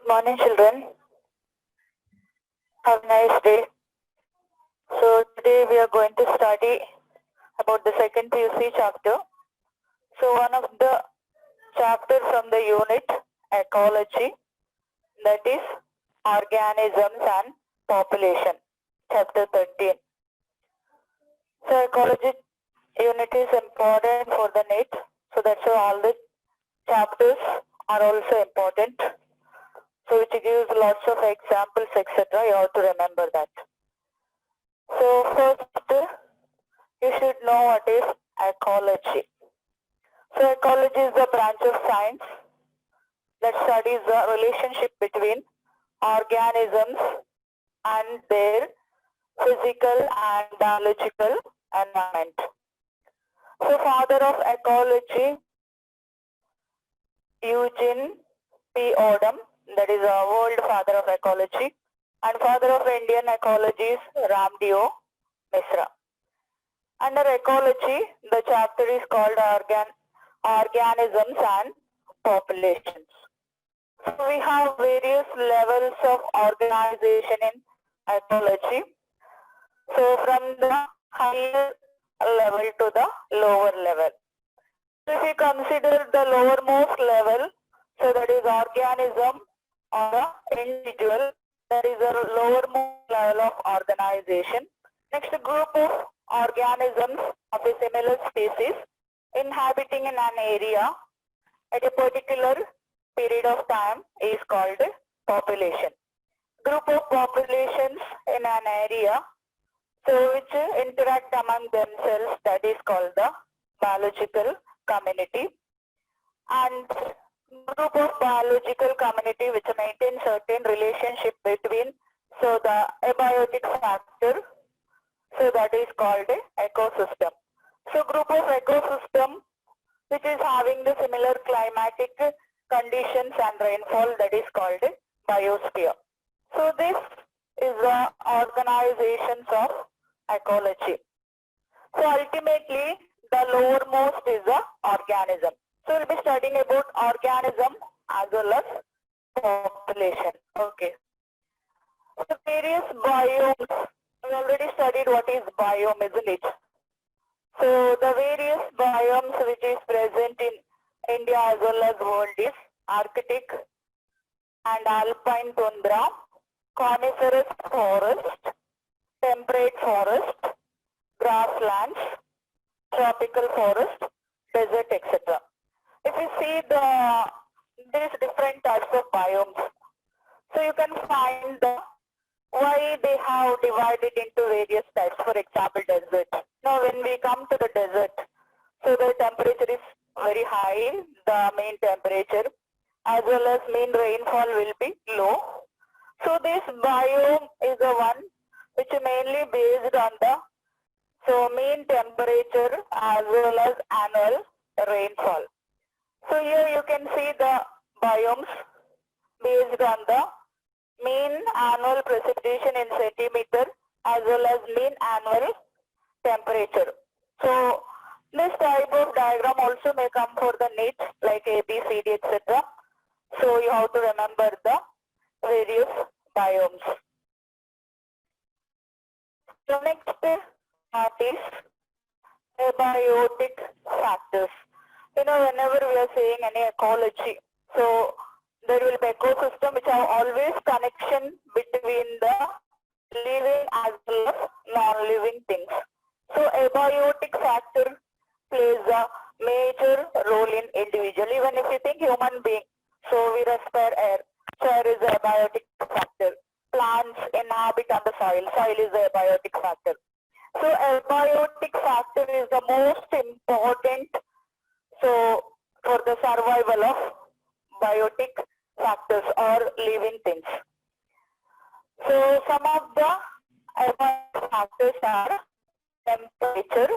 Good morning, children. Have a nice day. So today we are going to study about the second PUC chapter. So one of the chapters from the unit ecology, that is organisms and population, chapter 13. So ecology unit is important for the NEET. So that's why all the chapters are also important. So which gives lots of examples, etc. You have to remember that. So first, you should know what is ecology. So ecology is a branch of science that studies the relationship between organisms and their physical and biological environment. So father of ecology, Eugene P. Odom, that is a world father of ecology, and father of Indian ecology is Ramdeo Misra. Under ecology, the chapter is called organisms and populations. So we have various levels of organization in ecology. So from the higher level to the lower level. So if you consider the lowermost level, so that is organism or individual, that is a lowermost level of organization. Next, a group of organisms of a similar species inhabiting in an area at a particular period of time is called population. Group of populations in an area, so which interact among themselves, that is called the biological community. And group of biological community which maintain certain relationship between, so the abiotic factor, so that is called ecosystem. So group of ecosystem which is having the similar climatic conditions and rainfall, that is called biosphere. So this is the organizations of ecology. So ultimately the lowermost is the organism. So we'll be studying about organism as well as population. Okay. So various biomes. We already studied what is biome, isn't it? So the various biomes which is present in India as well as world is Arctic and alpine tundra, coniferous forest, temperate forest, grasslands, tropical forest, desert, etc. If you see these different types of biomes, so you can find why they have divided into various types. For example, desert. Now when we come to the desert, so the temperature is very high, the mean temperature, as well as mean rainfall will be low. So this biome is the one which is mainly based on the mean temperature as well as annual rainfall. So here you can see the biomes based on the mean annual precipitation in centimeter as well as mean annual temperature. So this type of diagram also may come for the NEET like A, B, C, D, etc. So you have to remember the various biomes. So next part is abiotic factors. You know, whenever we are saying any ecology, so there will be ecosystem which have always connection between the living as well as non-living things. So abiotic factor plays a major role in individual. Even if you think human being, so we respire air. So air is a abiotic factor. Plants inhabit on the soil. Soil is a abiotic factor. So abiotic factor is the most important, so for the survival of biotic factors or living things. So some of the abiotic factors are temperature.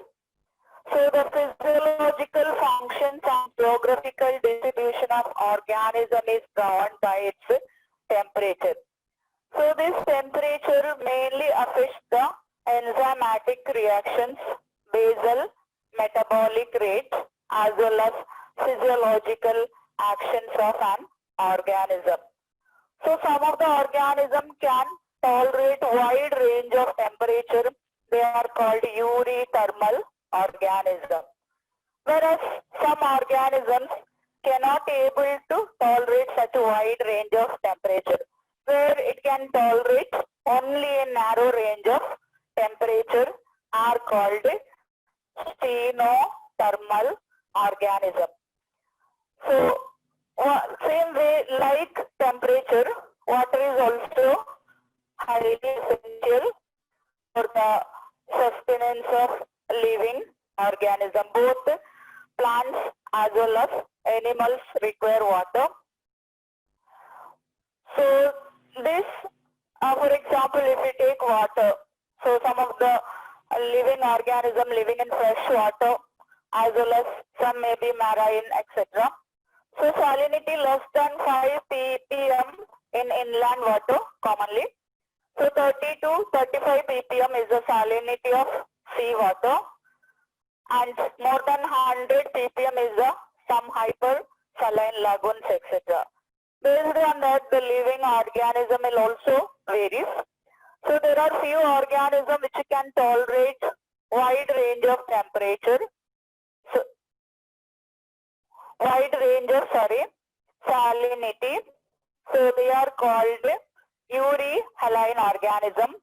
So the physiological functions and geographical distribution of organism is governed by its temperature. So this temperature mainly affects the enzymatic reactions, basal metabolic rate, as well as physiological actions of an organism. So some of the organisms can tolerate wide range of temperature. They are called eurythermal organism. Whereas some organisms cannot able to tolerate such a wide range of temperature. Where it can tolerate only a narrow range of temperature are called xenothermal organism. So same way, like temperature, water is also highly essential for the sustenance of living organism. Both plants as well as animals require water. So this, for example, if we take water, so some of the living organism living in fresh water as well as some may be marine, etc. So salinity less than 5 ppm in inland water commonly. So 30 to 35 ppm is the salinity of sea water, and more than 100 ppm is the some hypersaline lagoons, etc. Based on that, the living organism will also varies. So there are few organisms which can tolerate wide range of temperature. So wide range of salinity. So they are called euryhaline organism.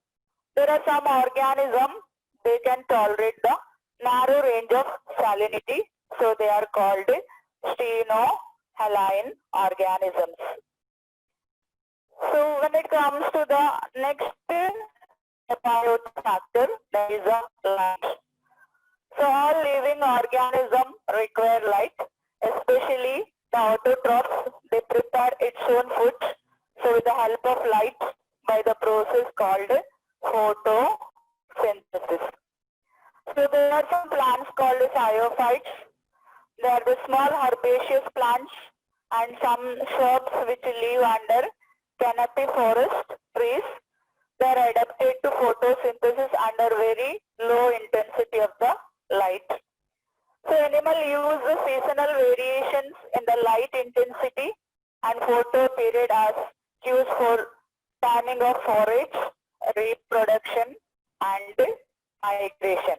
There are some organisms they can tolerate the narrow range of salinity. So they are called xenothermal organisms. So when it comes to the next abiotic factor, that is the light. So all living organisms require light, especially the autotrophs. They prepare its own food, so with the help of light by the process called photosynthesis. So there are some plants called phytophytes. They are the small herbaceous plants and some shrubs which live under canopy forest trees. They are adapted to photosynthesis under very low intensity of the light. So animal use the seasonal variations in the light intensity and photo period as cues for timing of forage, reproduction and migration.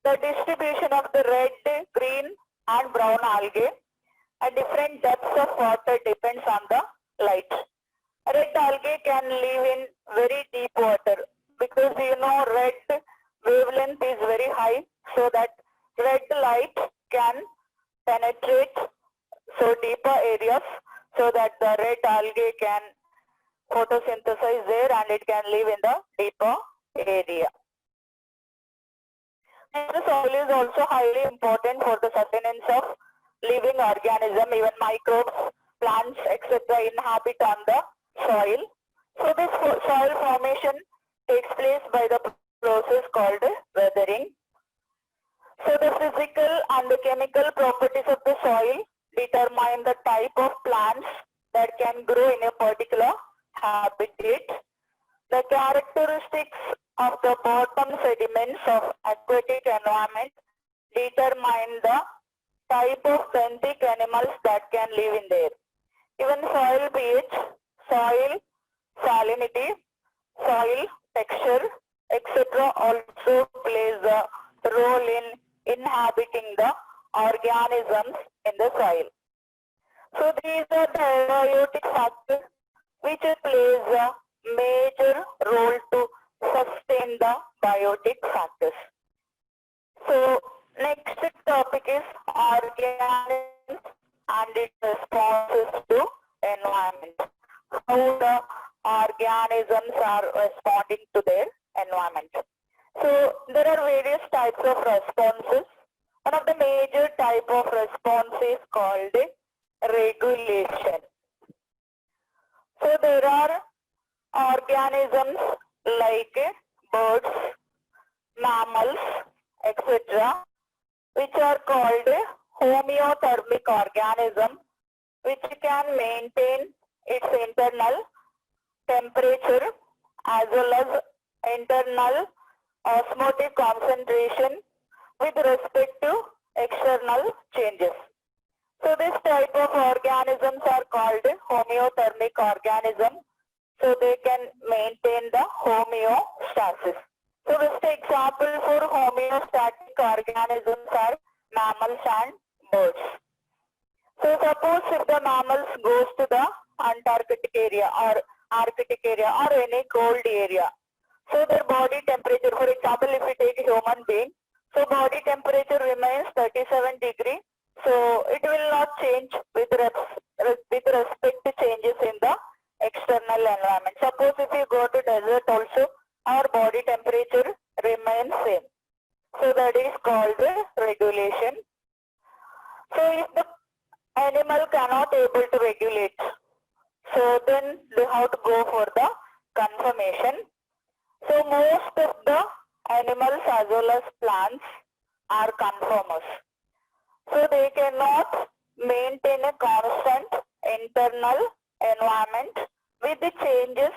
The distribution of the red, green and brown algae at different depths of water depends on the light. Red algae can live in very deep water because red wavelength is very high, so that red light can penetrate so deeper areas, so that the red algae can photosynthesize there and it can live in the deeper area. The soil is also highly important for the sustenance of living organism. Even microbes, plants, etc. inhabit on the soil. So this soil formation takes place by the process called weathering. So the physical and the chemical properties of the soil determine the type of plants that can grow in a particular habitat. The characteristics of the bottom sediments of aquatic environment determine the type of benthic animals that can live in there. Even soil pH, soil salinity, soil texture, etc. also plays a role in inhabiting the organisms in the soil. So these are the abiotic factors which plays a major role to sustain the biotic factors. So next topic is organisms and its responses to environment. How the organisms are responding to their environment. So there are various types of responses. One of the major type of response is called regulation. So there are organisms like birds, mammals, etc., which are called homeothermic organism, which can maintain its internal temperature as well as internal osmotic concentration with respect to external changes. So this type of organisms are called homeothermic organisms. So they can maintain the homeostasis. So best example for homeostatic organisms are mammals and birds. So suppose if the mammals goes to the Antarctic area or Arctic area or any cold area, so their body temperature, for example, if we take a human being, so body temperature remains 37 degree. So it will not change with respect to changes in the external environment. Suppose if you go to desert also, our body temperature remains same. So that is called regulation. So if the animal cannot able to regulate, so then they have to go for the conformation. So most of the animals as well as plants are conformers. So they cannot maintain a constant internal environment with the changes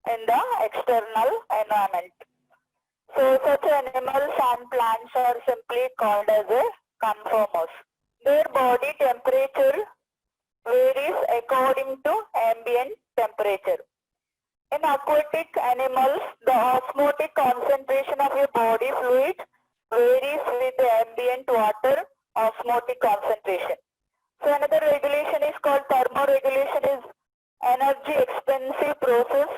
in the external environment. So such animals and plants are simply called as a conformers. Their body temperature varies according to ambient temperature. In aquatic animals, the osmotic concentration of your body fluid varies with the ambient water osmotic concentration. So another regulation is called thermoregulation, is energy expensive process.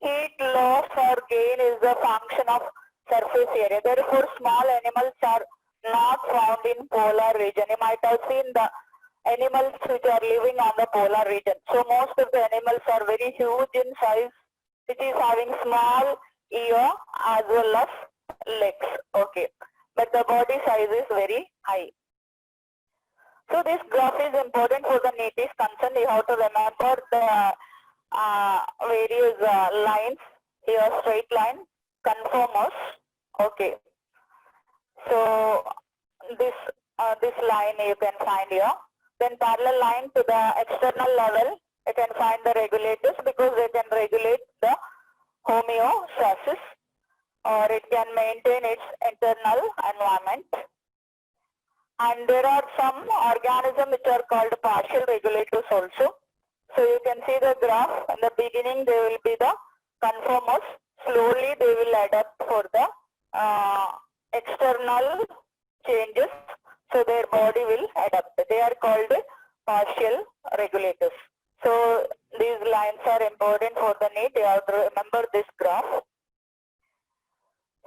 Heat loss or gain is the function of surface area. Therefore, small animals are not found in polar region. You might have seen the animals which are living on the polar region. So most of the animals are very huge in size, which is having small ear as well as legs. Okay, but the body size is very high. So this graph is important for the NEET is concerned. You have to remember the various lines here, straight line, conformers. Okay. So this line you can find here. Then parallel line to the external level, you can find the regulators because they can regulate the homeostasis, or it can maintain its internal environment. And there are some organisms which are called partial regulators also. So you can see the graph. In the beginning, they will be the conformers. Slowly, they will adapt for the external changes. So their body will adapt. They are called partial regulators. So these lines are important for the NEET. You have to remember this graph.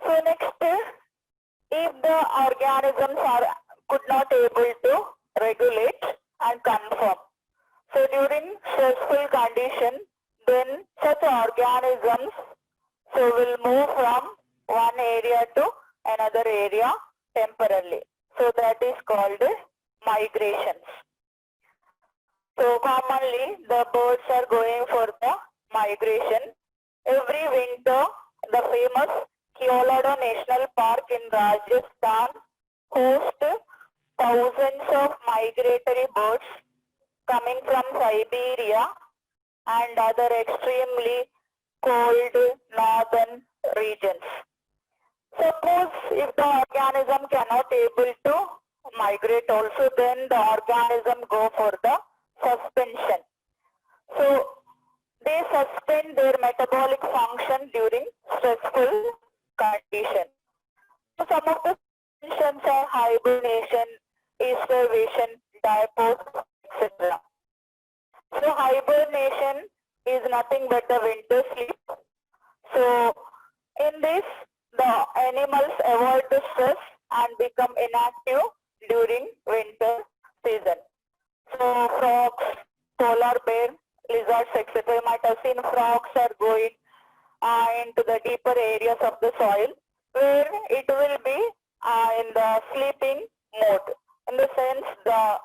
So next, if the organisms could not able to regulate and conform, so during stressful condition, then such organisms will move from one area to another area temporarily. So that is called migrations. So commonly the birds are going for the migration. Every winter, the famous Keoladeo National Park in Rajasthan hosts thousands of migratory birds coming from Siberia and other extremely cold northern regions. Suppose if the organism cannot able to migrate also, then the organism go for the suspension. So they suspend their metabolic function during stressful condition. So some of the suspensions are hibernation, starvation, diapause, etc. So hibernation is nothing but the winter sleep. So in this, the animals avoid the stress and become inactive during winter season. So frogs, polar bear, lizards, etc. You might have seen frogs are going into the deeper areas of the soil where it will be in the sleeping mode. In the sense, the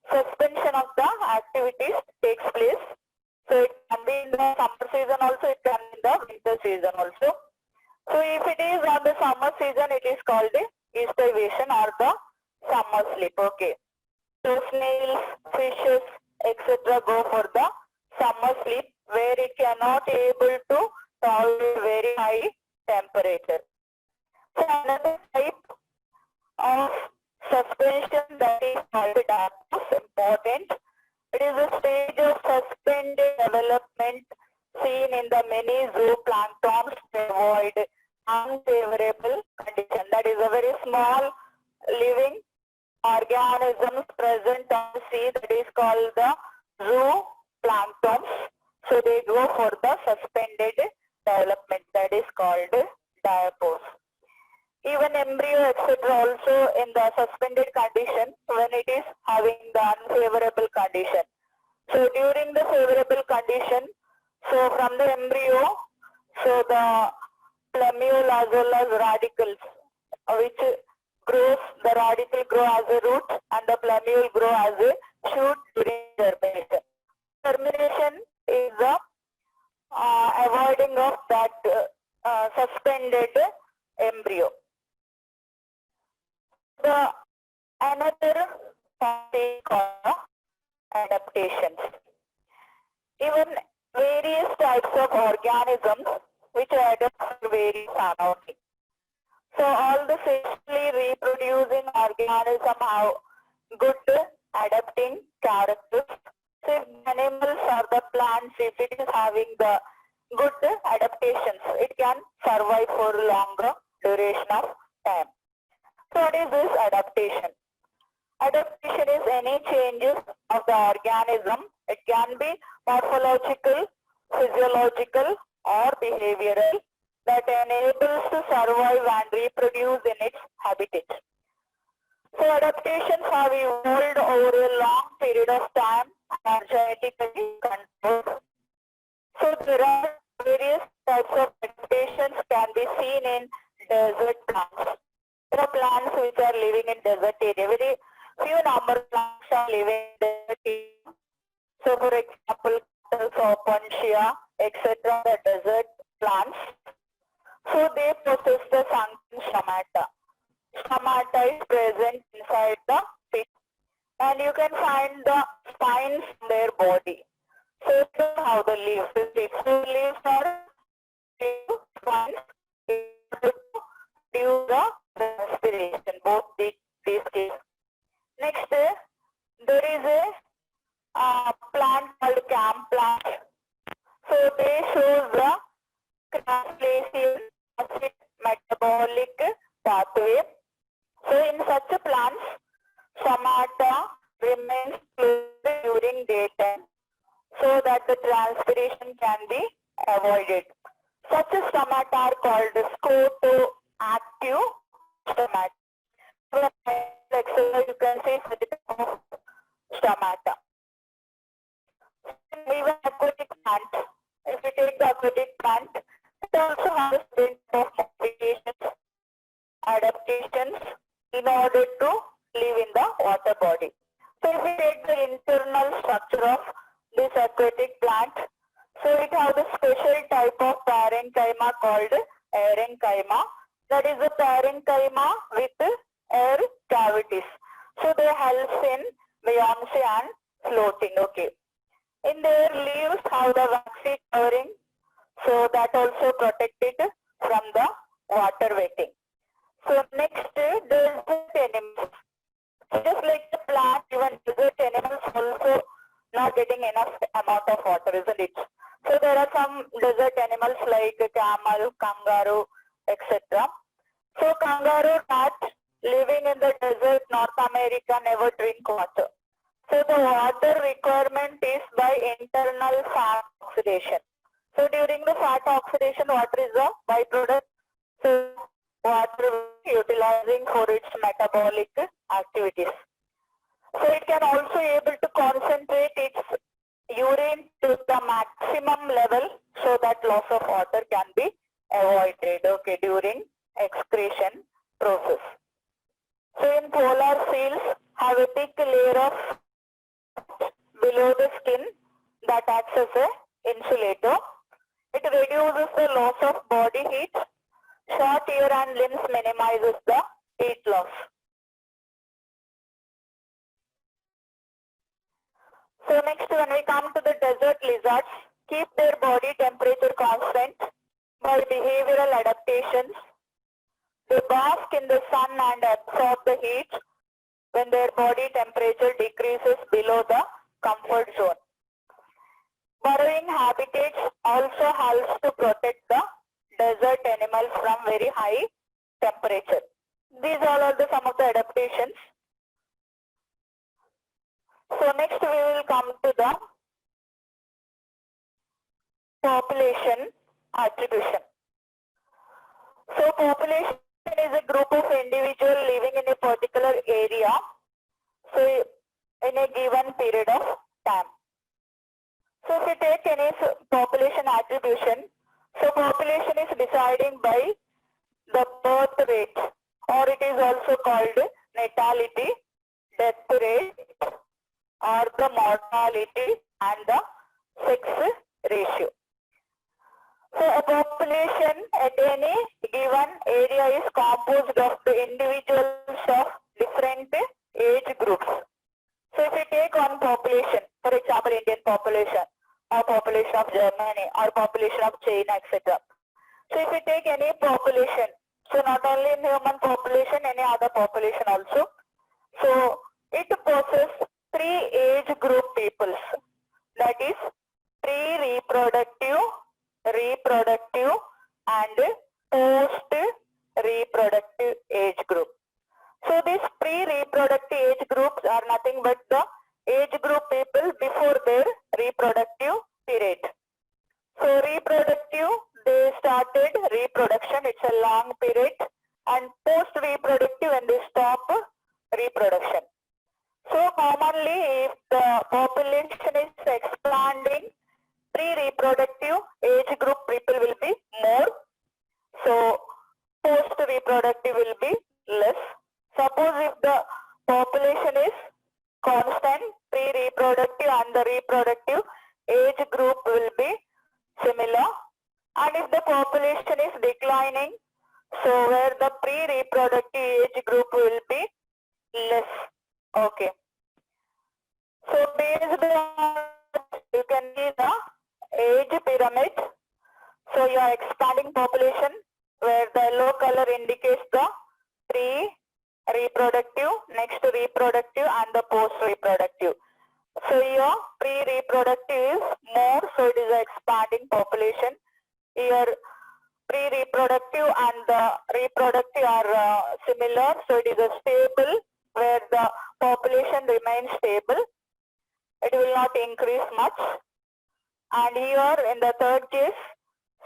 suspension of the activities takes place. So it can be in the summer season also, it can be in the winter season also. So if it is on the summer season, it is called the starvation or the summer sleep. Okay. So snails, fishes, etc. go for the summer sleep where it cannot able to tolerate very high temperature. So another type of suspension that is called development seen in the many zooplanktons to avoid unfavorable condition. That is a very small living organisms present on the sea, that is called the zooplanktons. So they go for the suspended development, that is called diapause. Even embryo etc. also in the suspended condition when it is having the unfavorable condition. So during the favorable condition, so from the embryo, so the plumule as well as radicals, which grows, the radical grow as a root and the plumule grow as a shoot during germination. Germination is the avoiding of that suspended embryo. The another topic called adaptations. Even various types of organisms which adapt to various surroundings. So all the sexually reproducing organisms have good adapting characters. So if animals or the plants, if it is having the good adaptations, it can survive for longer duration of time. So what is this adaptation? Adaptation is any changes of the organism. It can be morphological, physiological or behavioral that enables to survive and reproduce in its habitat. So adaptations have evolved over a long period of time and are genetically controlled. So there are various types of adaptations can be seen in desert plants. There are plants which are living in desert area. Very few number of plants are living in desert area. So for example, Opuntia, etc. the desert plants. So they possess the sunken stomata. Stomata is present inside the fish. And you can find the spines in their body. So this is how the leaves. The leaves are spines due to the respiration, both these cases. Next, there is a plant called camp plant. So they show the crustacean acid metabolic pathway. So in such plants, stomata remains closed during daytime so that the transpiration can be avoided. Such stomata are called scotoactive stomata. You can see stomata. Even aquatic plant, if you take the aquatic plant, it also has a set of modifications, adaptations in order to live in the water body. So if we take the internal structure of this aquatic plant, so it has a special type of parenchyma called aerenchyma. That is the parenchyma with air cavities. So they help in buoyancy and floating. Okay. In their leaves have the waxy covering, so that also protected from the water wetting. So next, desert animals. Just like the plant, even desert animals also not getting enough amount of water, isn't it? So there are some desert animals like camel, kangaroo, etc. So kangaroo rat living in the desert North America never drink water. So the water requirement is by internal fat oxidation. So during the fat oxidation, water is a byproduct. So water utilizing for its metabolic activities. So it can also able to concentrate its urine to the maximum level so that loss of water can be avoided, okay, during excretion process. So in polar seals have a thick layer of below the skin that acts as a insulator. It reduces the loss of body heat. Short ear and limbs minimizes the heat loss. So next, when we come to the desert lizards, keep their body temperature constant by behavioral adaptations. They bask in the sun and absorb the heat when their body temperature decreases below the comfort zone. Burrowing habitats also helps to protect the desert animals from very high temperature. These all are some of the adaptations. So next we will come to the population attribution. So population is a group of individuals living in a particular area, so in a given period of time. So if you take any population attribution, so population is deciding by the birth rate, or it is also called natality, death rate, or the mortality and the sex ratio. So a population at any given area is composed of the individuals of different age groups. So if you take one population, for example Indian population, or population of Germany, or population of China, etc. So if you take any population, so not only in human population, any other population also, so it possesses three age group peoples, that is pre-reproductive, reproductive and post-reproductive age group. So these pre-reproductive age groups are nothing but the age group people before their reproductive period. So reproductive, they started reproduction, it's a long period, and post-reproductive when they stop reproduction. So commonly if the population is expanding, pre-reproductive age group people will be more, so post-reproductive will be less. Suppose if the population is constant, pre-reproductive and the reproductive age group will be similar, and if the population is declining, so where the pre-reproductive age group will be less. Okay. So based on you can see the age pyramid. So you are expanding population where the yellow color indicates the pre-reproductive, next to reproductive and the post-reproductive. So your pre-reproductive is more, so it is an expanding population. Your pre-reproductive and the reproductive are similar, so it is a stable where the population remains stable. It will not increase much. And here in the third case,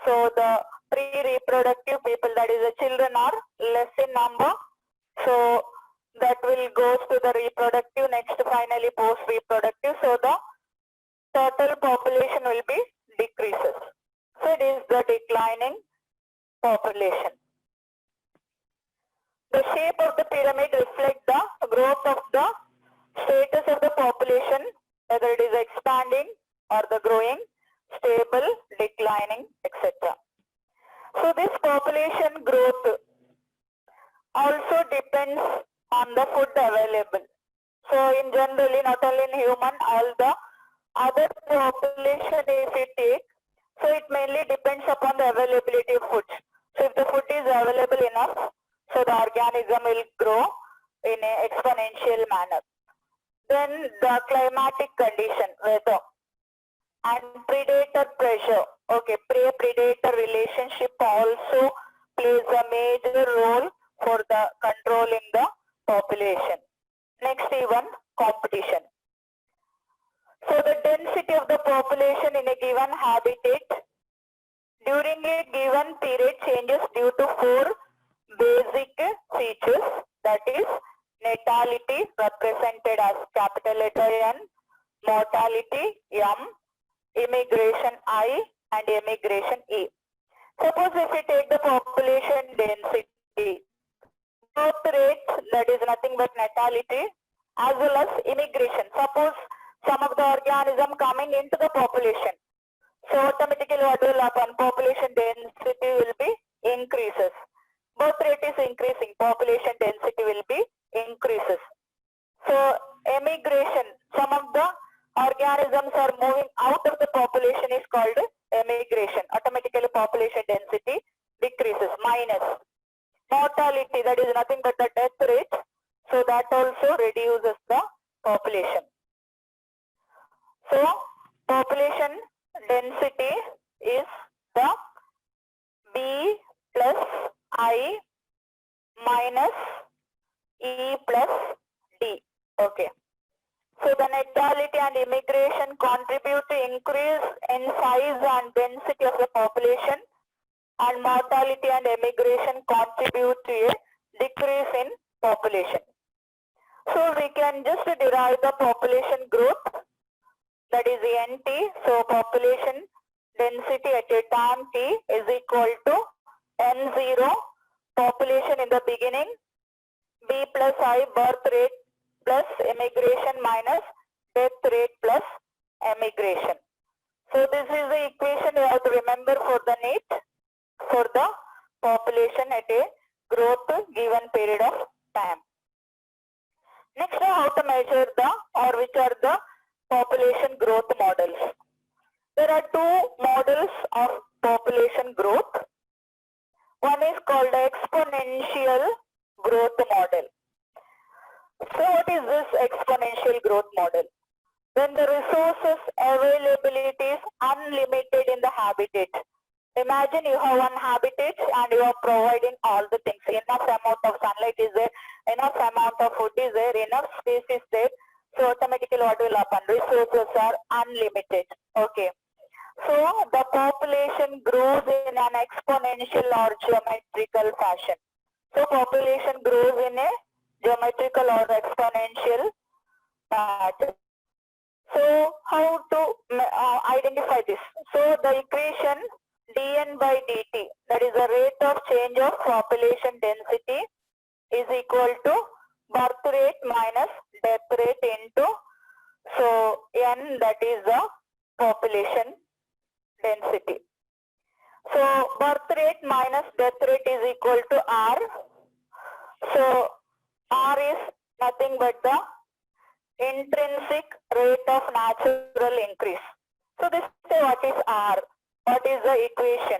so the pre-reproductive people, that is the children, are less in number. So that will goes to the reproductive, next finally post-reproductive. So the total population will be decreases. So it is the declining population. The shape of the pyramid reflects the growth of the status of the population, whether it is expanding or the growing, stable, declining, etc. So this population growth also depends on the food available. So in generally, not only in human, all the other population if you take, so it mainly depends upon the availability of food. So if the food is available enough, so the organism will grow in an exponential manner. Then the climatic condition, weather, and predator pressure. Okay, prey-predator relationship also plays a major role for the controlling the population. Next, even competition. So the density of the population in a given habitat during a given period changes due to four basic features, that is natality represented as capital letter N, mortality M, immigration I and immigration E. Suppose if we take the population density, growth rate, that is nothing but natality, as well as immigration. Suppose some of the organism coming into the population, so automatically what will happen? Population density will be increases. Birth rate is increasing, population density will be increases. So immigration, some of the organisms are moving out of the population is called emigration. Automatically population density decreases, minus. Mortality, that is nothing but the death rate, so that also reduces the population. So population density is the B plus I minus E plus D. Okay. So the natality and immigration contribute to increase in size and density of the population, and mortality and immigration contribute to a decrease in population. So we can just derive the population growth, that is NT. So population density at a time T is equal to N0, population in the beginning, B plus I, birth rate plus immigration minus death rate plus immigration. So this is the equation you have to remember for the need for the population at a growth given period of time. Next, how to measure the, or which are the population growth models. There are two models of population growth. One is called the exponential growth model. So what is this exponential growth model? When the resources availability is unlimited in the habitat. Imagine you have one habitat and you are providing all the things. Enough amount of sunlight is there, enough amount of food is there, enough space is there. So automatically what will happen? Resources are unlimited. Okay. So the population grows in an exponential or geometrical fashion. So population grows in a geometrical or exponential pattern. So how to identify this? So the equation dN by dt, that is the rate of change of population density, is equal to birth rate minus death rate into, so N, that is the population density. So birth rate minus death rate is equal to R. So R is nothing but the intrinsic rate of natural increase. So this is what is R, what is the equation.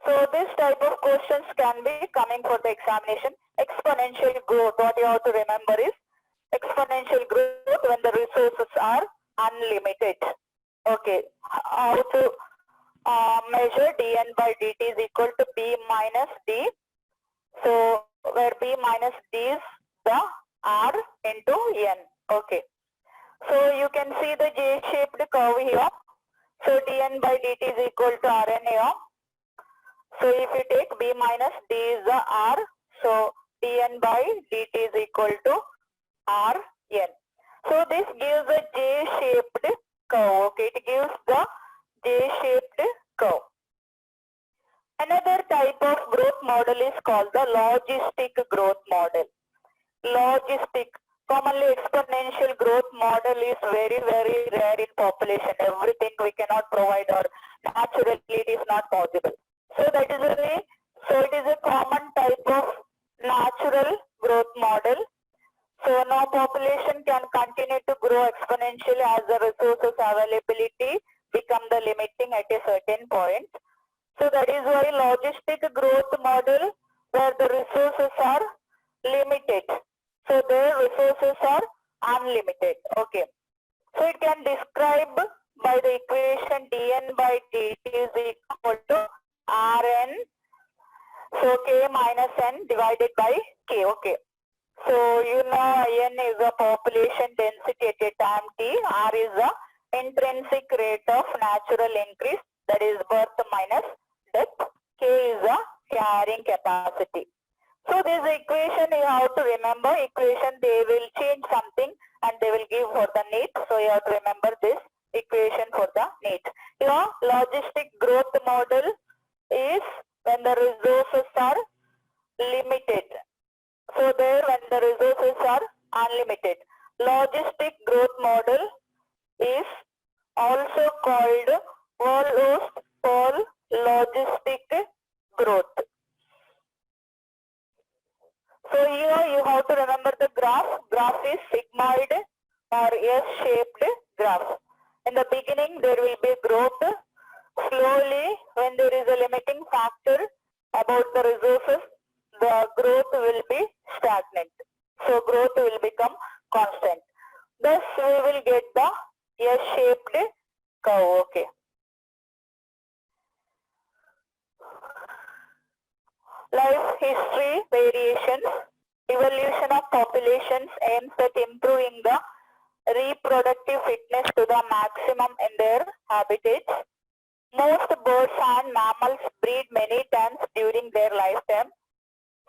So this type of questions can be coming for the examination. Exponential growth, what you have to remember is exponential growth when the resources are unlimited. Okay, how to measure dN by dt is equal to B minus D. So where B minus D is the R into N. Okay. So you can see the J-shaped curve here. So dN by dt is equal to RNA. So if you take B minus D is the R, so dN by dt is equal to Rn. So this gives a J-shaped curve. Okay, it gives the J-shaped curve. Another type of growth model is called the logistic growth model. Logistic, commonly exponential growth model is very, very rare in population. Everything we cannot provide, or naturally it is not possible. So that is a way, so it is a common type of natural growth model. So now population can continue to grow exponentially as the resources availability become the limiting at a certain point. So that is why logistic growth model, where the resources are limited. So their resources are unlimited. Okay. So it can describe by the equation dN by dt is equal to Rn. So K minus N divided by K. Okay. So you know N is the population density at a time T. R is the intrinsic rate of natural increase, that is birth minus death. K is the carrying capacity. So this equation you have to remember. Equation they will change something and they will give for the need. So you have to remember this equation for the need. Your logistic growth model is when the resources are limited. So there when the resources are unlimited. Logistic growth model is also called Wallace-Paul logistic growth. So here you have to remember the graph. Graph is sigmoid or S-shaped graph. In the beginning there will be growth. Slowly when there is a limiting factor about the resources, the growth will be stagnant. So growth will become constant. Thus we will get the S-shaped curve. Okay. Life history variations. Evolution of populations aims at improving the reproductive fitness to the maximum in their habitats. Most birds and mammals breed many times during their lifetime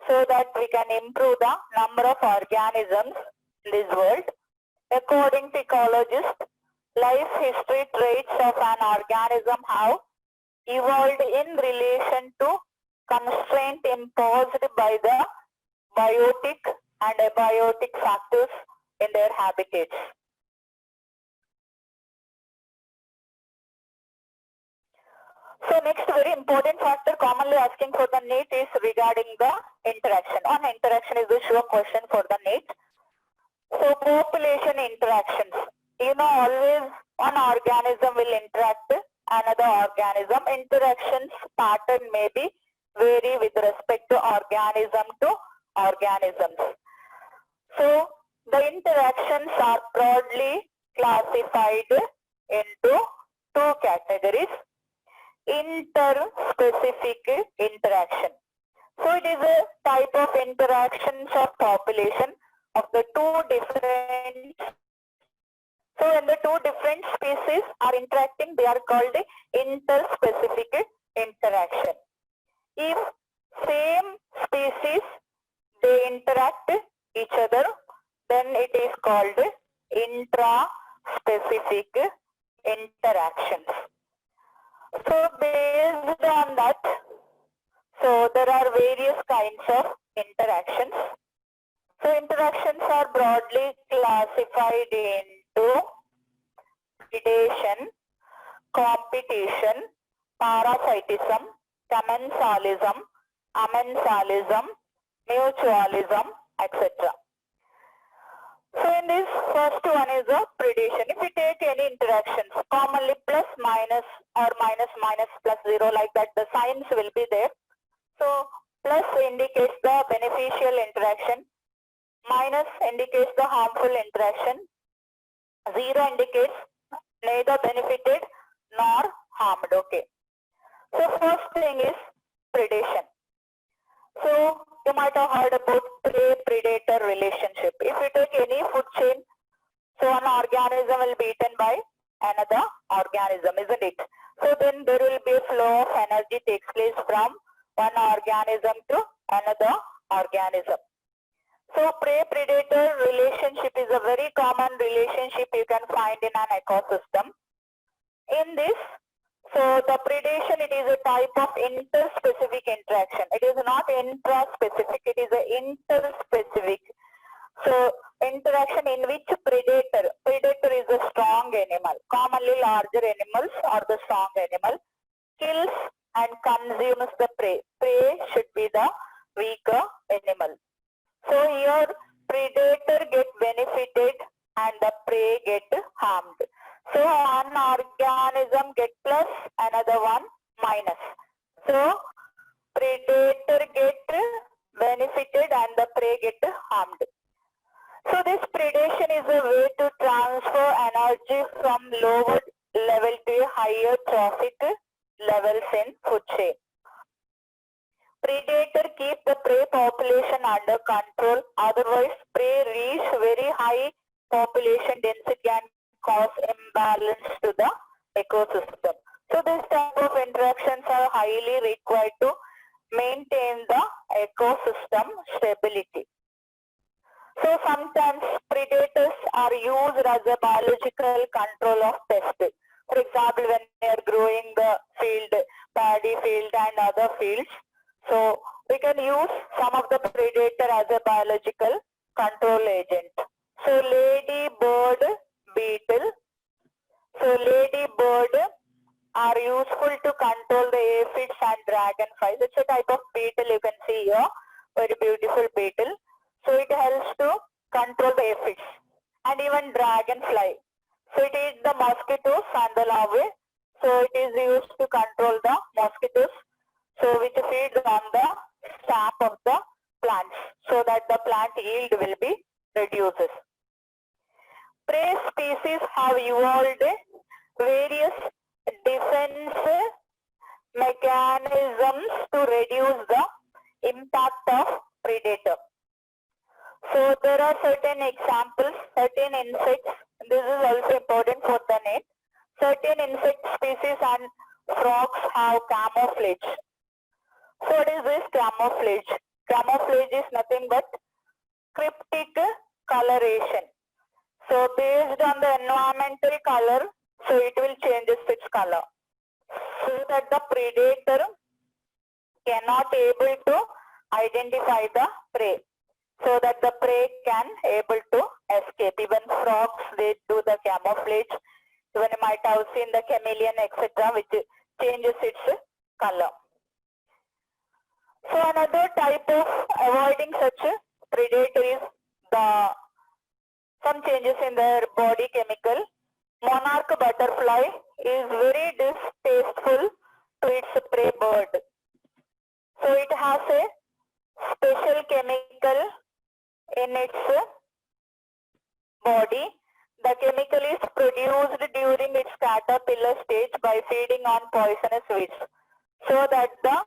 so that we can improve the number of organisms in this world. According to ecologists, life history traits of an organism have evolved in relation to constraint imposed by the biotic and abiotic factors in their habitats. So next very important factor commonly asking for the NEET is regarding the interaction. On interaction is the sure question for the NEET. So population interactions. You know, always one organism will interact another organism. Interactions pattern may be vary with respect to organism to organisms. So the interactions are broadly classified into two categories. Interspecific interaction. So it is a type of interactions of population of the two different. So when the two different species are interacting, they are called interspecific interaction. If same species they interact each other, then it is called intraspecific interactions. So based on that, so there are various kinds of interactions. So interactions are broadly classified into predation, competition, parasitism, commensalism, amensalism, mutualism, etc. So in this first one is a predation. If we take any interactions, commonly plus minus or minus minus plus 0, like that the signs will be there. So plus indicates the beneficial interaction, minus indicates the harmful interaction, 0 indicates neither benefited nor harmed. Okay. So first thing is predation. So you might have heard about prey-predator relationship. If you take any food chain, so an organism will be eaten by another organism, isn't it? So then there will be a flow of energy takes place from one organism to another organism. So prey-predator relationship is a very common relationship you can find in an ecosystem. In this, so the predation, it is a type of interspecific interaction. It is not intraspecific, it is an interspecific. So interaction in which predator is a strong animal, commonly larger animals or the strong animal, kills and consumes the prey. Prey should be the weaker animal. So here predator get benefited and the prey get harmed. So one organism get plus, another one minus. So predator get benefited and the prey get harmed. So this predation is a way to transfer energy from lower level to higher trophic levels in food chain. Predator keep the prey population under control, otherwise prey reach very high population density and cause imbalance to the ecosystem. So this type of interactions are highly required to maintain the ecosystem stability. So sometimes predators are used as a biological control of pests. For example, when they are growing the field, paddy field and other fields, so we can use some of the predator as a biological control agent. So ladybird beetle. So ladybird are useful to control the aphids and dragonflies. It's a type of beetle you can see here, very beautiful beetle. So it helps to control the aphids and even dragonfly. So it eats the mosquitoes and the larvae. So it is used to control the mosquitoes. So which feeds on the sap of the plants so that the plant yield will be reduces. Prey species have evolved various defense mechanisms to reduce the certain examples, certain insects. This is also important for the name. Certain insect species and frogs have camouflage. So what is this camouflage? Camouflage is nothing but cryptic coloration. So based on the environmental color, so it will change its color. So that the predator cannot able to identify the prey. So that the prey can able to escape. Even frogs, they do the camouflage. Even you might have seen the chameleon, etc., which changes its color. So another type of avoiding such predator is some changes in their body chemical. Monarch butterfly is very distasteful to its prey bird. So it has a special chemical in its body. The chemical is produced during its caterpillar stage by feeding on poisonous weeds, so that the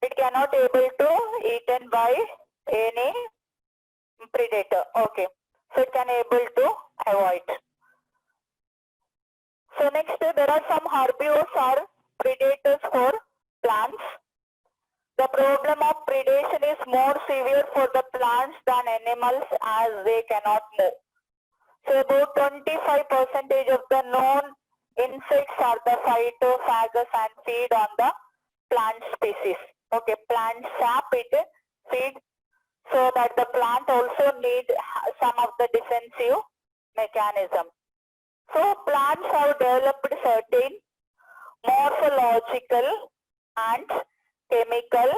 it cannot able to eaten by any predator. Okay, so it can able to avoid. So next, there are some herbivores or predators for plants. The problem of predation is more severe for the plants than animals, as they cannot move. So about 25% of the known insects are the phytophagous and feed on the plant species. Okay, plant sap it feed, so that the plant also need some of the defensive mechanism. So plants have developed certain morphological and chemical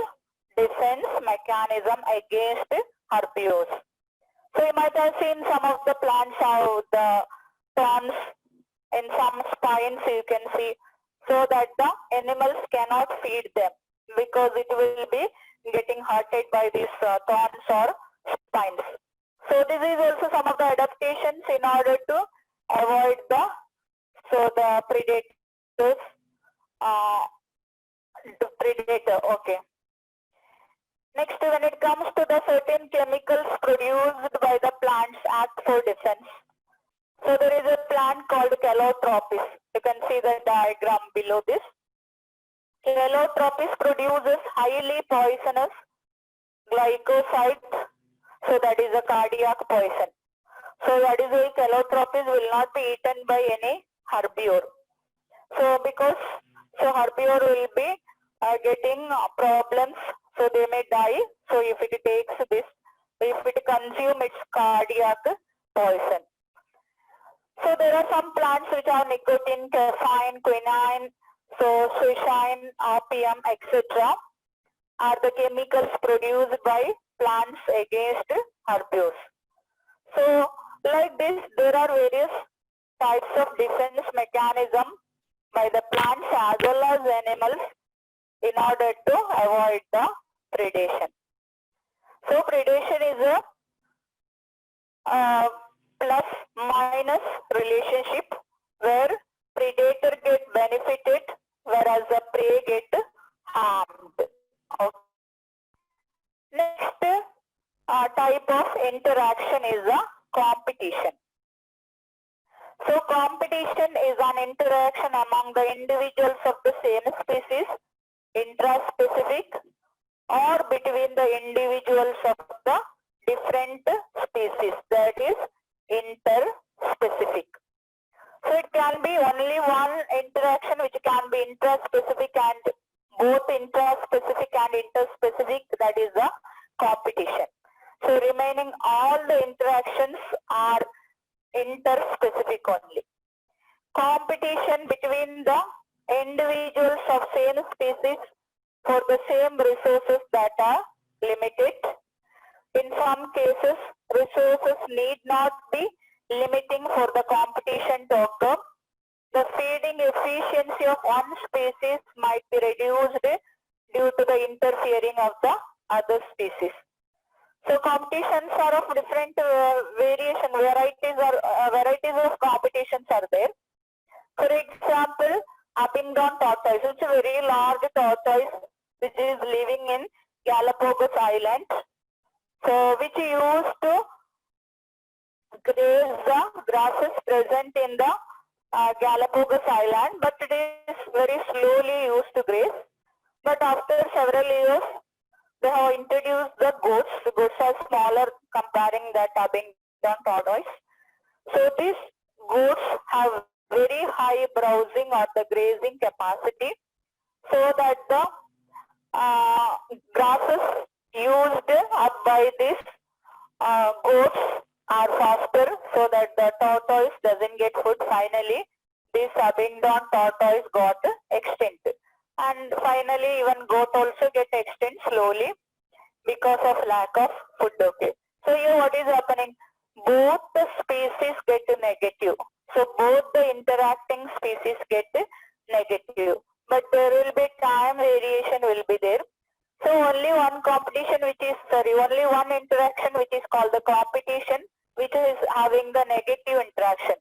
defense mechanism against herbivores. So you might have seen some of the plants have the thorns in some spines, you can see, so that the animals cannot feed them because it will be getting hurted by these thorns or spines. So this is also some of the adaptations in order to avoid the predators. Predator. Okay. Next, when it comes to the certain chemicals produced by the plants act for defense. So there is a plant called Calotropis. You can see the diagram below this. Calotropis produces highly poisonous glycosides. So that is a cardiac poison. So that is why Calotropis will not be eaten by any herbivore. So because herbivore will be getting problems, so they may die. So if it takes this, if it consumes its cardiac poison. So there are some plants which have nicotine, caffeine, quinine, so suicine, opium, etc. are the chemicals produced by plants against herbivores. So like this, there are various types of defense mechanism by the plants as well as animals in order to avoid the predation. So predation is a plus minus relationship where predator get benefited whereas the prey get harmed. Okay. Next type of interaction is a competition. So competition is an interaction among the individuals of the same species, intraspecific, or between the individuals of the different species, that is interspecific. So it can be only one interaction which can be intraspecific, and both intraspecific and interspecific, that is the competition. So remaining all the interactions are interspecific only. Competition between the individuals of same species for the same resources that are limited. In some cases, resources need not be limiting for the competition to occur. The feeding efficiency of one species might be reduced due to the interfering of the other species. So competitions are of different variation, varieties of competitions are there. For example, Abingdon tortoise, which is a very large tortoise which is living in Galapagos Island. so which used to graze the grasses present in the Galapagos Island, but it is very slowly used to graze. But after several years, they have introduced the goats. The goats are smaller comparing that Abingdon tortoise. So these goats have very high browsing or the grazing capacity, so that the grasses used up by these goats are faster, so that the tortoise doesn't get food. Finally, this Abingdon tortoise got extinct, and finally even goat also get extinct slowly because of lack of food. Okay, so here what is happening? Both the species get negative. So both the interacting species get negative, but there will be time variation will be there. So only one competition only one interaction which is called the competition, which is having the negative interaction.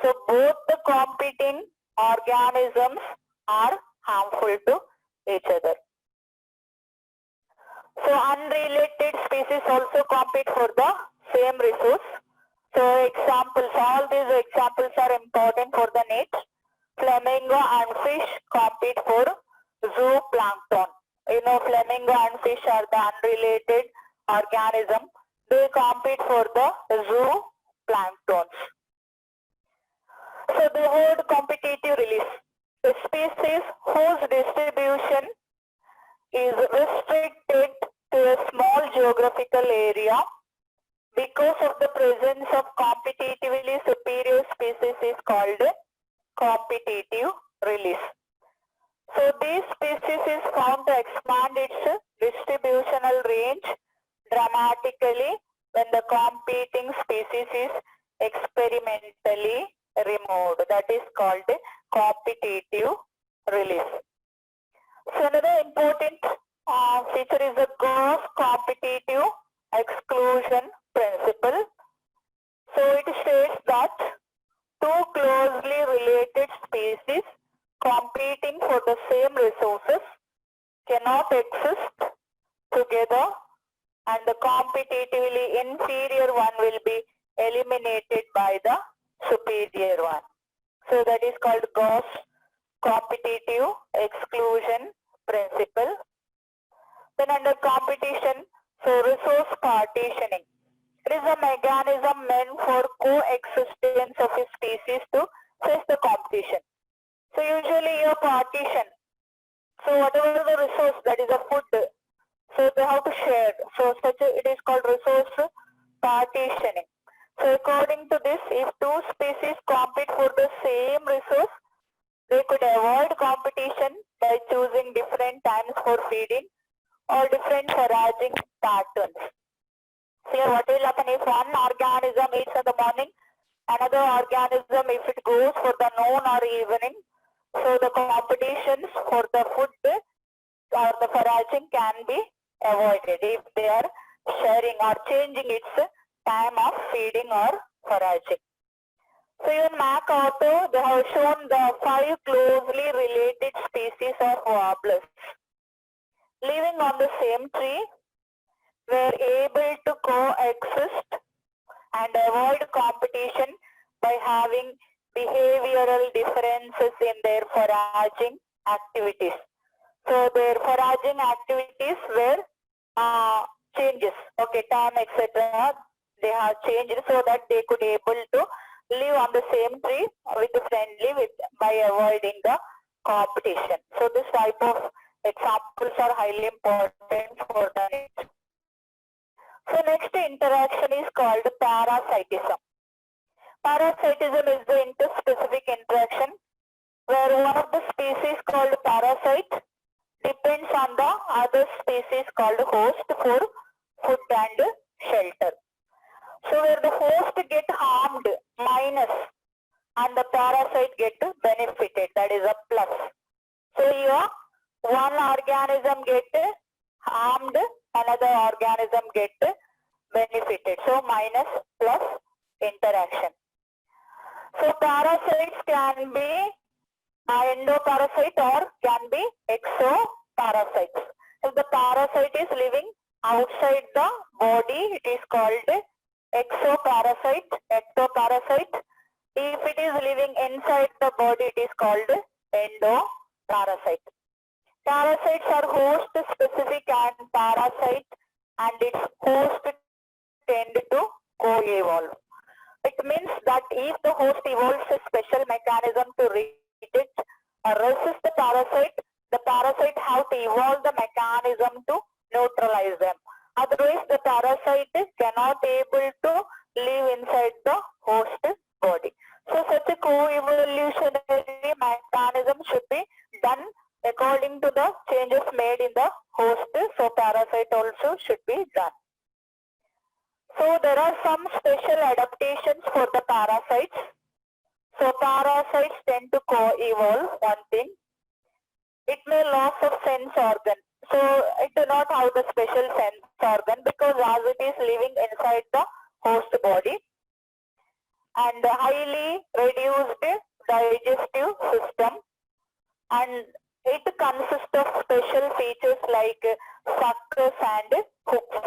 So both the competing organisms are harmful to each other. So unrelated species also compete for the same resource. So examples, all these examples are important for the needs. Flamingo and fish compete for zooplankton. You know, flamingo and fish are the unrelated organism. They compete for the zooplanktons. So the word competitive release. A species whose distribution is restricted to a small geographical area because of the presence of competitively superior species is called competitive release. So these species is found to expand its distributional range dramatically when the competing species is experimentally removed. That is called competitive release. So another important feature is the Gauss competitive exclusion principle. So it states that two closely related species competing for the same resources cannot exist together, and the competitively inferior one will be eliminated by the superior one. So that is called Gauss competitive exclusion principle. Then under competition, so resource partitioning. It is a mechanism meant for coexistence of a species to face the competition. So usually you partition. So whatever the resource, that is a food, so they have to share. So it is called resource partitioning. So according to this, if two species compete for the same resource, they could avoid competition by choosing different times for feeding or different foraging patterns. So here what will happen if one organism eats in the morning, another organism if it goes for the noon or evening, so the competitions for the food or the foraging can be avoided if they are sharing or changing its time of feeding or foraging. So in MacAuto, they have shown the 5 closely related species of warblers living on the same tree, were able to coexist and avoid competition by having behavioral differences in their foraging activities. So their foraging activities were changes, okay, time, etc. They have changed so that they could able to live on the same tree by avoiding the competition. So this type of examples are highly important for the next. So next interaction is called parasitism. Parasitism is the interspecific interaction where one of the species called parasite depends on the other species called host for food and shelter. So where the host get harmed, minus, and the parasite get benefited, that is a plus. So here one organism get harmed, another organism get benefited. So minus plus interaction. So parasites can be endoparasite or can be exoparasites. If the parasite is living outside the body, it is called exoparasite, ectoparasite. If it is living inside the body, it is called endoparasite. Parasites are host specific and parasite and its host tend to co-evolve. It means that if the host evolves a special mechanism to reject or resist the parasite have to evolve the mechanism to neutralize them. Otherwise, the parasite cannot able to live inside the host body. So, such a co-evolutionary mechanism should be done according to the changes made in the host. So, parasite also should be done. So, there are some special adaptations for the parasites. So, parasites tend to co-evolve, one thing. It may loss of sense organ. So, it do not have the special sense organ because as it is living inside the host body and highly reduced digestive system, and it consists of special features like suckers and hooks.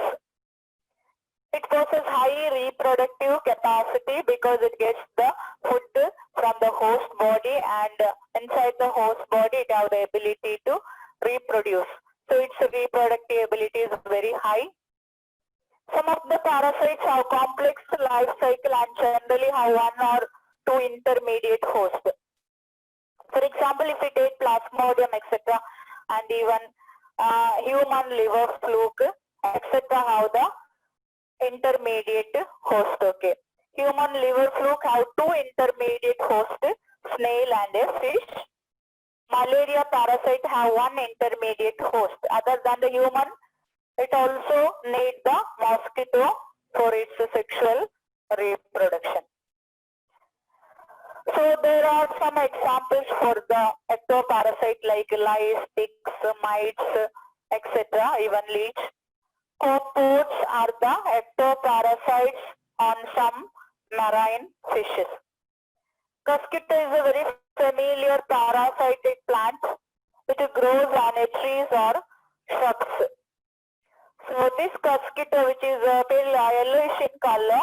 It possesses high reproductive capacity because it gets the food from the host body, and inside the host body it has the ability to reproduce. So its reproductive ability is very high. Some of the parasites have complex life cycle and generally have one or two intermediate hosts. For example, if we take Plasmodium, etc., and even human liver fluke, etc., have the intermediate host. Okay, human liver fluke have two intermediate hosts, snail and a fish. Malaria parasite have one intermediate host. Other than the human, it also needs the mosquito for its sexual reproduction. So there are some examples for the ectoparasite like lice, ticks, mites, etc., even leech. Copepods are the ectoparasites on some marine fishes. Cuscuta is a very familiar parasitic plant which grows on a trees or shrubs. So this cuscuta, which is pale yellowish in color,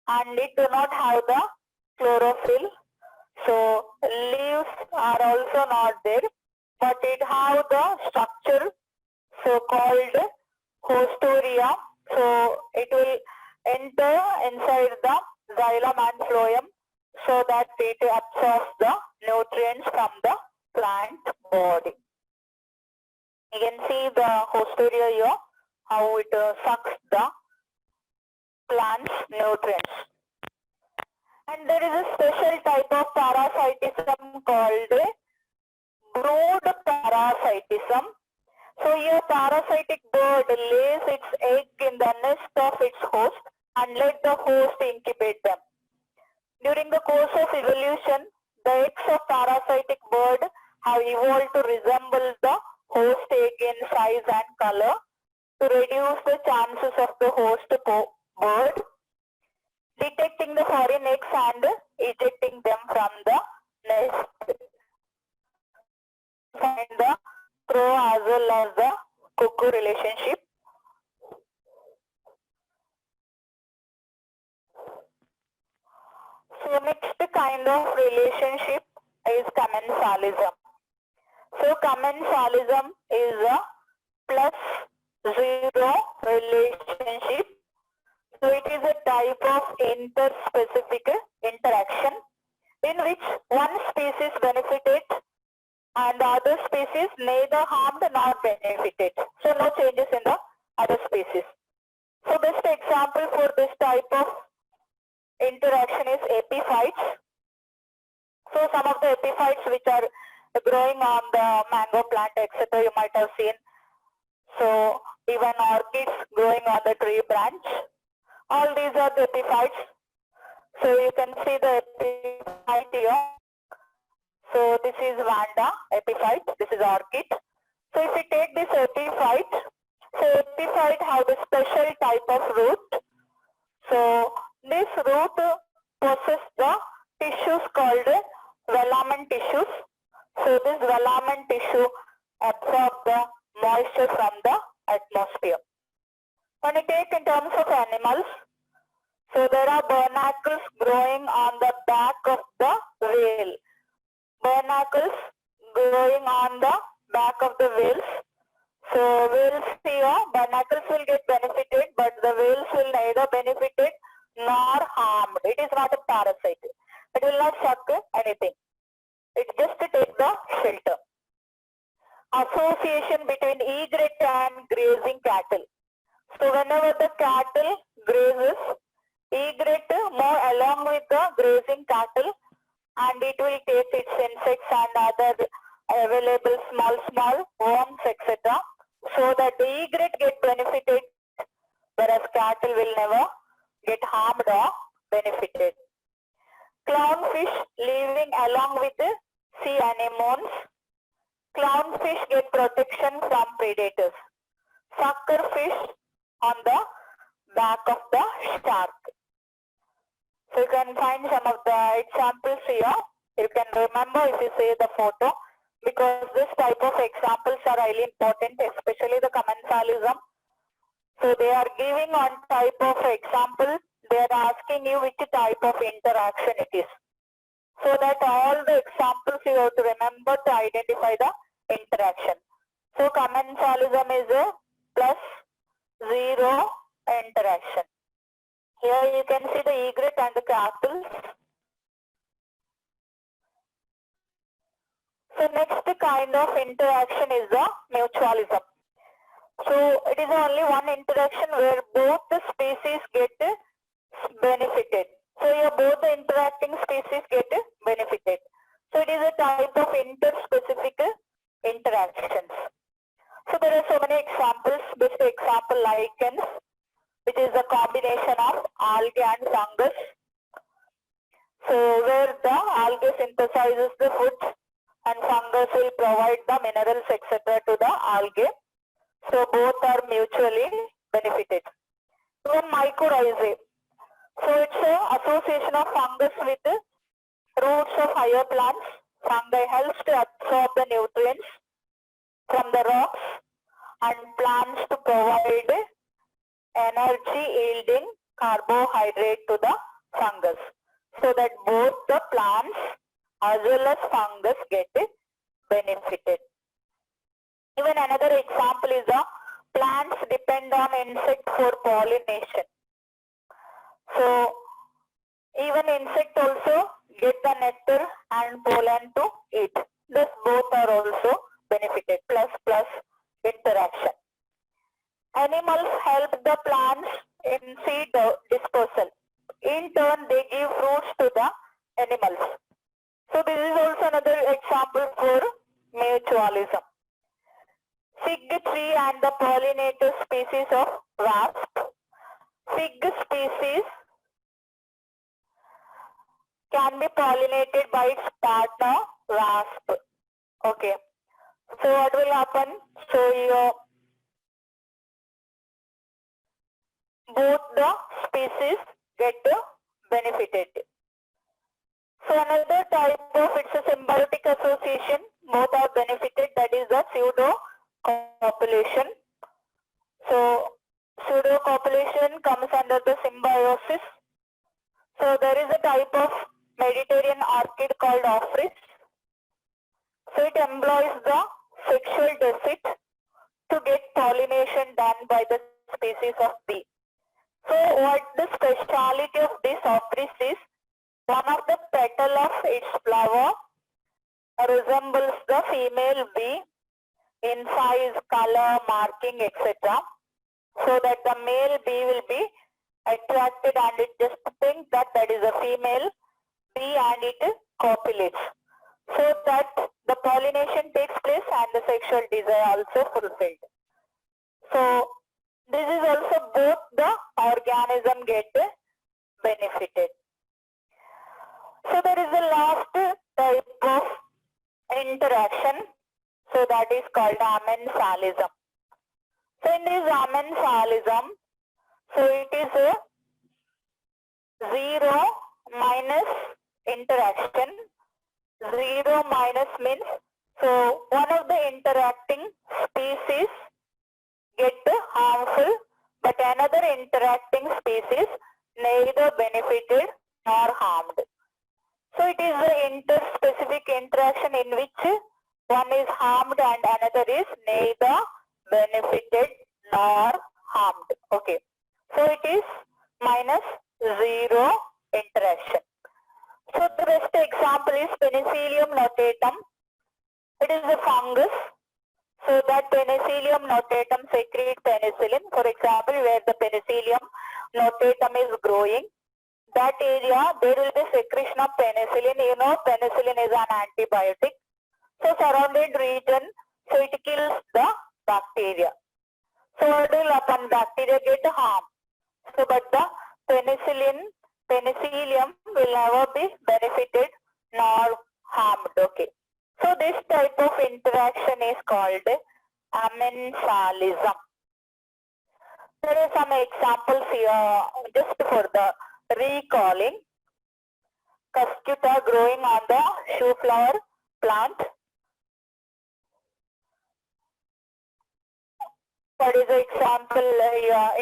and it do not have the chlorophyll. So leaves are also not there, but it have the structure so called hostoria. So it will enter inside the xylem and phloem so that it absorbs the nutrients from the plant body. You can see the hostoria here, how it sucks the plant's nutrients. And there is a special type of parasitism called brood parasitism. So here parasitic bird lays its egg in the nest of its host and let the host incubate them. During the course of evolution, the eggs of parasitic bird have evolved to resemble the host egg in size and color to reduce the chances of the host bird detecting the foreign eggs and ejecting them from the nest. Find the crow as well as the cuckoo relationship. So next kind of relationship is commensalism. So commensalism is a +0 relationship. So it is a type of interspecific interaction in which one species benefited and the other species neither harmed nor benefited. So no changes in the other species. So best example for this type of interaction is epiphytes. So some of the epiphytes which are growing on the mango plant, etc., you might have seen. So even orchids growing on the tree branch. All these are the epiphytes. So you can see the epiphyte here. So this is Vanda epiphyte, this is orchid. So if we take this epiphyte, so epiphyte have a special type of root. So this root possesses the tissues called velamen tissues. So this velamen tissue absorbs the moisture from the atmosphere. When you take in terms of animals, so there are barnacles growing on the back of the whale. Barnacles growing on the back of the whales. So whales here, barnacles will get benefited, but the whales will neither benefited nor harmed. It is not a parasite. It will not suck anything. It's just to take the shelter. Association between egret and grazing cattle. So whenever the cattle grazes, egret move along with the grazing cattle, and it will take its insects and other available small worms, etc. So that the egret get benefited, whereas cattle will never get harmed or benefited. Clownfish living along with the sea anemones. Clownfish get protection from predators. Suckerfish on the back of the shark. So you can find some of the examples here. You can remember if you see the photo, because this type of examples are highly important, especially the commensalism. So they are giving one type of example. They are asking you which type of interaction it is. So that all the examples you have to remember to identify the interaction. So commensalism is a +0 interaction. Here you can see the egret and the cattle. So next kind of interaction is the mutualism. So it is only one interaction where both the species get benefited. So here both the interacting species get benefited. So it is a type of interspecific interactions. So there are so many examples. Best example lichens, which is a combination of algae and fungus. So where the algae synthesizes the food and fungus will provide the minerals, etc. to the algae. So both are mutually benefited. Then mycorrhizae. So it's an association of fungus with roots of higher plants. Fungi helps to absorb the nutrients from the rocks and plants to provide energy yielding carbohydrate to the fungus. So that both the plants as well as fungus get benefited. Even another example is the plants depend on insect for pollination. So even insect also get the nectar and pollen to eat. Thus both are also benefited, plus interaction. Animals help the plants in seed dispersal. In turn, they give fruits to the animals. So this is also another example for mutualism. Fig tree and the pollinator species of wasp. Fig species can be pollinated by its partner wasp. Okay. So what will happen? So both the species get benefited. So another type of, it's a symbiotic association. Both are benefited, that is the pseudo copulation. So pseudo copulation comes under the symbiosis. So there is a type of Mediterranean orchid called Ophrys. So it employs the sexual deceit to get pollination done by the species of bee. So what the speciality of this Ophrys is, one of the petal of its flower resembles the female bee in size, color, marking, etc. So that the male bee will be attracted and it just thinks that that is a female bee and it copulates. So that the pollination takes place and the sexual desire also fulfilled. So this is also both the organism get benefited. So there is a last type of interaction. So that is called amensalism. So in this amensalism, so it is a 0 minus interaction. 0 minus means, so one of the interacting species get harmful, but but another interacting species neither benefited nor harmed. So it is the interspecific interaction in which one is harmed and another is neither benefited nor harmed. Okay. So it is minus 0 interaction. So the best example is Penicillium notatum. It is a fungus. So that Penicillium notatum secrete penicillin. For example, where the Penicillium notatum is growing, that area there will be secretion of penicillin. You know, penicillin is an antibiotic. So surrounded region, so it kills the bacteria. So what will happen? Bacteria get harmed. So but the penicillium will never be benefited nor harmed. Okay. So this type of interaction is called amensalism. There are some examples here just for the recalling. Cuscuta growing on the shoe flower plant. What is the example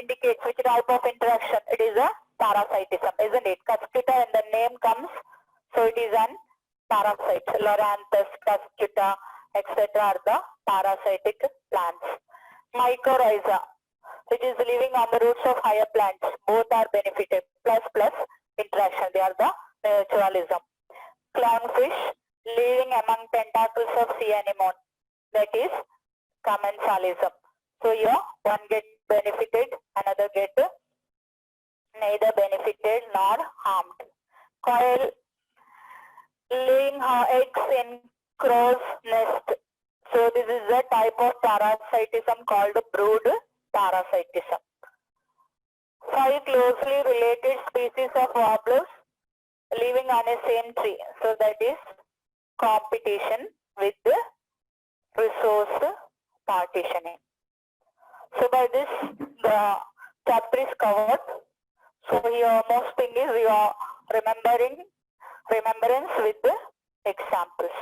indicates which type of interaction? It is a parasitism, isn't it? Cuscuta, when the name comes, so it is an parasite. Loranthus, Cuscuta, etc. are the parasitic plants. Mycorrhiza, which is living on the roots of higher plants, both are benefited. Plus interaction, they are the mutualism. Clownfish, living among tentacles of sea anemone, that is commensalism. So here one get benefited, another get neither benefited nor harmed. Coil, laying her eggs in crow's nest. So this is a type of parasitism called brood parasitism. 5 closely related species of warblers living on a same tree. So that is competition with the resource partitioning. So by this the chapter is covered. So here most thing is you are remembrance with the examples.